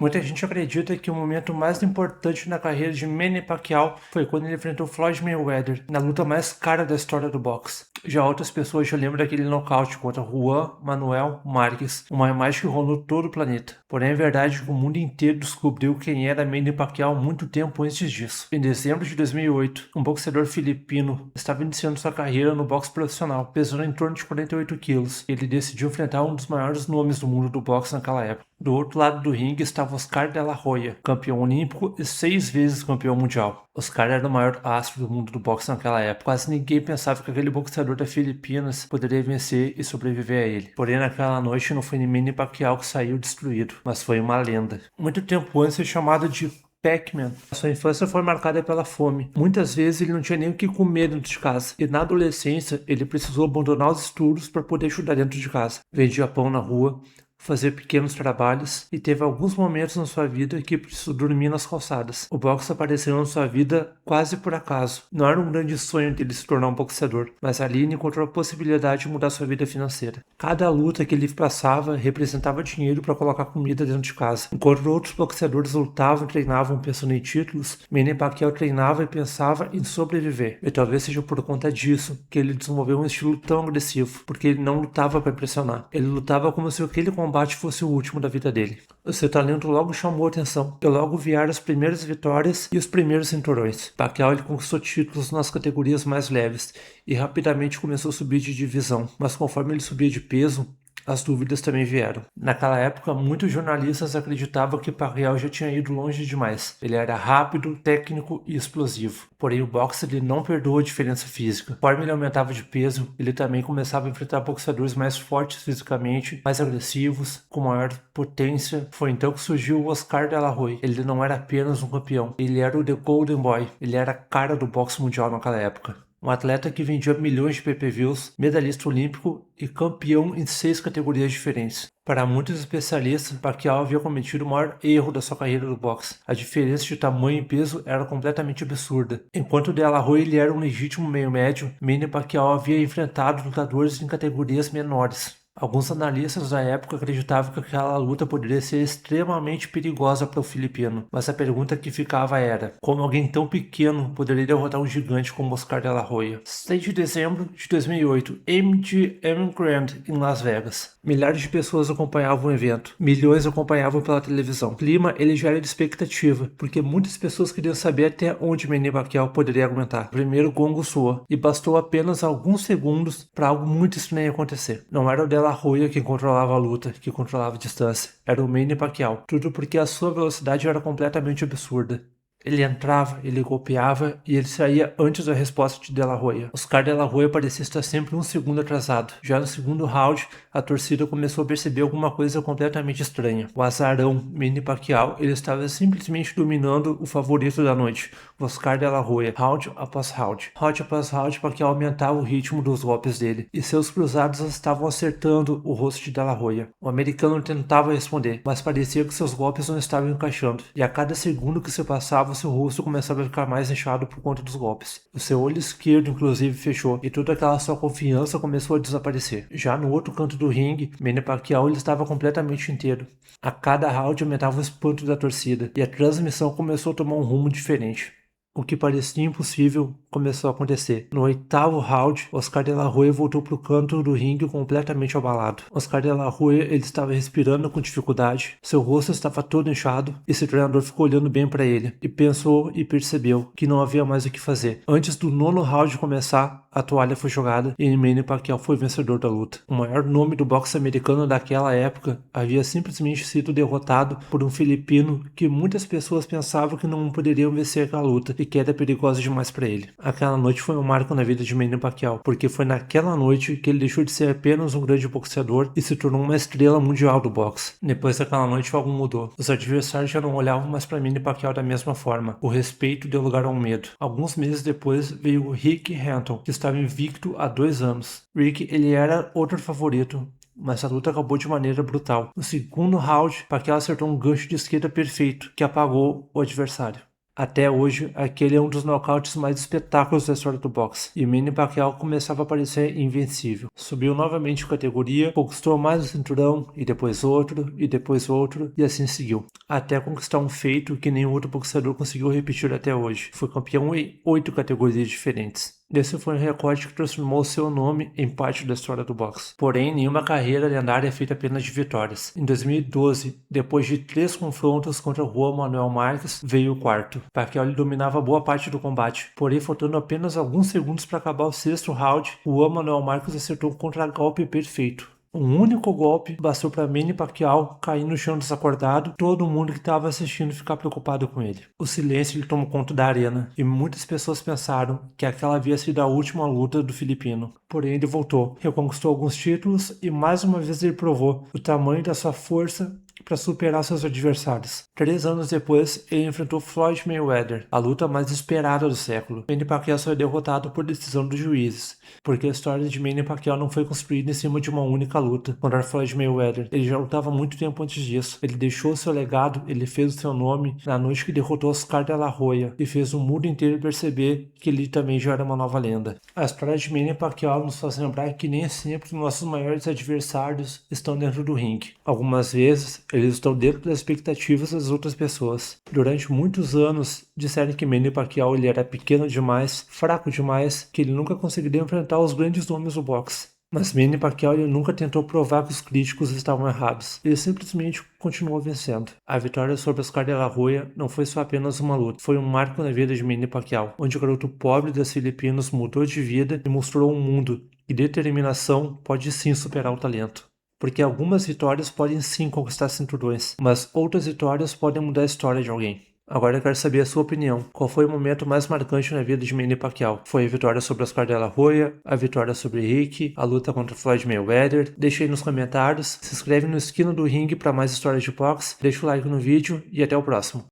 Muita gente acredita que o momento mais importante na carreira de Manny Pacquiao foi quando ele enfrentou Floyd Mayweather, na luta mais cara da história do boxe. Já outras pessoas já lembram daquele nocaute contra Juan Manuel Marques, uma imagem que rolou todo o planeta. Porém, é verdade que o mundo inteiro descobriu quem era Manny Pacquiao muito tempo antes disso. Em dezembro de 2008, um boxeador filipino estava iniciando sua carreira no boxe profissional, pesando em torno de 48 quilos. Ele decidiu enfrentar um dos maiores nomes do mundo do boxe naquela época. Do outro lado do ringue estava Oscar de la Hoya, campeão olímpico e 6 vezes campeão mundial. Oscar era o maior astro do mundo do boxe naquela época. Quase ninguém pensava que aquele boxeador da Filipinas poderia vencer e sobreviver a ele. Porém, naquela noite não foi nem Manny Pacquiao que saiu destruído, mas foi uma lenda. Muito tempo antes foi chamado de Pac-Man. Sua infância foi marcada pela fome. Muitas vezes ele não tinha nem o que comer dentro de casa. E na adolescência ele precisou abandonar os estudos para poder estudar dentro de casa. Vendia pão na rua, fazer pequenos trabalhos e teve alguns momentos na sua vida que precisou dormir nas calçadas. O boxe apareceu na sua vida quase por acaso. Não era um grande sonho dele se tornar um boxeador, mas ali ele encontrou a possibilidade de mudar sua vida financeira. Cada luta que ele passava representava dinheiro para colocar comida dentro de casa. Enquanto outros boxeadores lutavam e treinavam pensando em títulos, Manny Pacquiao treinava e pensava em sobreviver. E talvez seja por conta disso que ele desenvolveu um estilo tão agressivo, porque ele não lutava para impressionar. Ele lutava como se aquele combate fosse o último da vida dele. O seu talento logo chamou atenção, e logo vieram as primeiras vitórias e os primeiros cinturões. Pacquiao ele conquistou títulos nas categorias mais leves e rapidamente começou a subir de divisão, mas conforme ele subia de peso, as dúvidas também vieram. Naquela época, muitos jornalistas acreditavam que Pacquiao já tinha ido longe demais. Ele era rápido, técnico e explosivo. Porém, o boxe ele não perdoou a diferença física. Conforme ele aumentava de peso, ele também começava a enfrentar boxeadores mais fortes fisicamente, mais agressivos, com maior potência. Foi então que surgiu o Oscar de la Hoya. Ele não era apenas um campeão, ele era o The Golden Boy. Ele era a cara do boxe mundial naquela época. Um atleta que vendia milhões de pay-per-views, medalhista olímpico e campeão em 6 categorias diferentes. Para muitos especialistas, Pacquiao havia cometido o maior erro da sua carreira do boxe. A diferença de tamanho e peso era completamente absurda. Enquanto De La Hoya ele era um legítimo meio-médio, Manny Pacquiao havia enfrentado lutadores em categorias menores. Alguns analistas da época acreditavam que aquela luta poderia ser extremamente perigosa para o filipino, mas a pergunta que ficava era: como alguém tão pequeno poderia derrotar um gigante como Oscar de la Hoya? 6 de dezembro de 2008, MGM Grand, em Las Vegas. Milhares de pessoas acompanhavam o evento, milhões acompanhavam pela televisão. O clima ele já era de expectativa, porque muitas pessoas queriam saber até onde Manny Pacquiao poderia aguentar. O primeiro gongo soou, e bastou apenas alguns segundos para algo muito estranho acontecer. Não era o De La Hoya quem controlava a luta, que controlava a distância. Era o Manny Pacquiao. Tudo porque a sua velocidade era completamente absurda. Ele entrava, ele golpeava e ele saía antes da resposta de De La Hoya. Oscar De La Hoya parecia estar sempre um segundo atrasado. Já no segundo round, a torcida começou a perceber alguma coisa completamente estranha. O azarão Manny Pacquiao, ele estava simplesmente dominando o favorito da noite, o Oscar De La Hoya, round após round. Round após round, Pacquiao aumentava o ritmo dos golpes dele, e seus cruzados estavam acertando o rosto de De La Hoya. O americano tentava responder, mas parecia que seus golpes não estavam encaixando, e a cada segundo que se passava, seu rosto começava a ficar mais inchado por conta dos golpes. O seu olho esquerdo, inclusive, fechou, e toda aquela sua confiança começou a desaparecer. Já no outro canto do ringue, Manny Pacquiao ele estava completamente inteiro. A cada round aumentava o espanto da torcida, e a transmissão começou a tomar um rumo diferente. O que parecia impossível começou a acontecer. No 8º round, Oscar De La Hoya voltou para o canto do ringue completamente abalado. Oscar De La Hoya ele estava respirando com dificuldade, seu rosto estava todo inchado e seu treinador ficou olhando bem para ele e pensou e percebeu que não havia mais o que fazer. Antes do 9º round começar, a toalha foi jogada e Manny Pacquiao foi vencedor da luta. O maior nome do boxe americano daquela época havia simplesmente sido derrotado por um filipino que muitas pessoas pensavam que não poderiam vencer aquela luta e que era perigosa demais para ele. Aquela noite foi um marco na vida de Manny Pacquiao, porque foi naquela noite que ele deixou de ser apenas um grande boxeador e se tornou uma estrela mundial do boxe. Depois daquela noite algo mudou. Os adversários já não olhavam mais para Manny Pacquiao da mesma forma. O respeito deu lugar ao medo. Alguns meses depois veio o Rick Hatton, que estava invicto há 2 anos. Rick ele era outro favorito, mas a luta acabou de maneira brutal. No segundo round, Pacquiao acertou um gancho de esquerda perfeito, que apagou o adversário. Até hoje, aquele é um dos nocautes mais espetáculos da história do boxe, e Manny Pacquiao começava a parecer invencível. Subiu novamente de categoria, conquistou mais um cinturão, e depois outro, e assim seguiu. Até conquistar um feito que nenhum outro boxeador conseguiu repetir até hoje. Foi campeão em 8 categorias diferentes. Esse foi um recorde que transformou seu nome em parte da história do boxe. Porém, nenhuma carreira lendária é feita apenas de vitórias. Em 2012, depois de 3 confrontos contra Juan Manuel Marques, veio o quarto. Pacquiao dominava boa parte do combate, porém faltando apenas alguns segundos para acabar o 6º round, Juan Manuel Marques acertou um contra-golpe perfeito. Um único golpe bastou para Manny Pacquiao cair no chão desacordado, todo mundo que estava assistindo ficar preocupado com ele. O silêncio tomou conta da arena e muitas pessoas pensaram que aquela havia sido a última luta do filipino. Porém ele voltou, reconquistou alguns títulos e mais uma vez ele provou o tamanho da sua força para superar seus adversários. 3 anos depois, ele enfrentou Floyd Mayweather, a luta mais esperada do século. Manny Pacquiao foi derrotado por decisão dos juízes, porque a história de Manny Pacquiao não foi construída em cima de uma única luta contra Floyd Mayweather. Ele já lutava muito tempo antes disso. Ele deixou seu legado, ele fez o seu nome na noite que derrotou Oscar de la Hoya e fez o mundo inteiro perceber que ele também já era uma nova lenda. A história de Manny Pacquiao nos faz lembrar que nem sempre nossos maiores adversários estão dentro do ringue. Algumas vezes, eles estão dentro das expectativas das outras pessoas. Durante muitos anos, disseram que Manny Pacquiao ele era pequeno demais, fraco demais, que ele nunca conseguiria enfrentar os grandes nomes do boxe. Mas Manny Pacquiao ele nunca tentou provar que os críticos estavam errados. Ele simplesmente continuou vencendo. A vitória sobre Oscar de la Hoya não foi só apenas uma luta, foi um marco na vida de Manny Pacquiao, onde o garoto pobre das Filipinas mudou de vida e mostrou ao mundo que determinação pode sim superar o talento. Porque algumas vitórias podem sim conquistar cinturões, mas outras vitórias podem mudar a história de alguém. Agora eu quero saber a sua opinião. Qual foi o momento mais marcante na vida de Manny Pacquiao? Foi a vitória sobre Oscar de la Hoya, a vitória sobre Rick, a luta contra Floyd Mayweather? Deixa aí nos comentários, se inscreve no Esquina do Ringue para mais histórias de boxe, deixa o like no vídeo e até o próximo.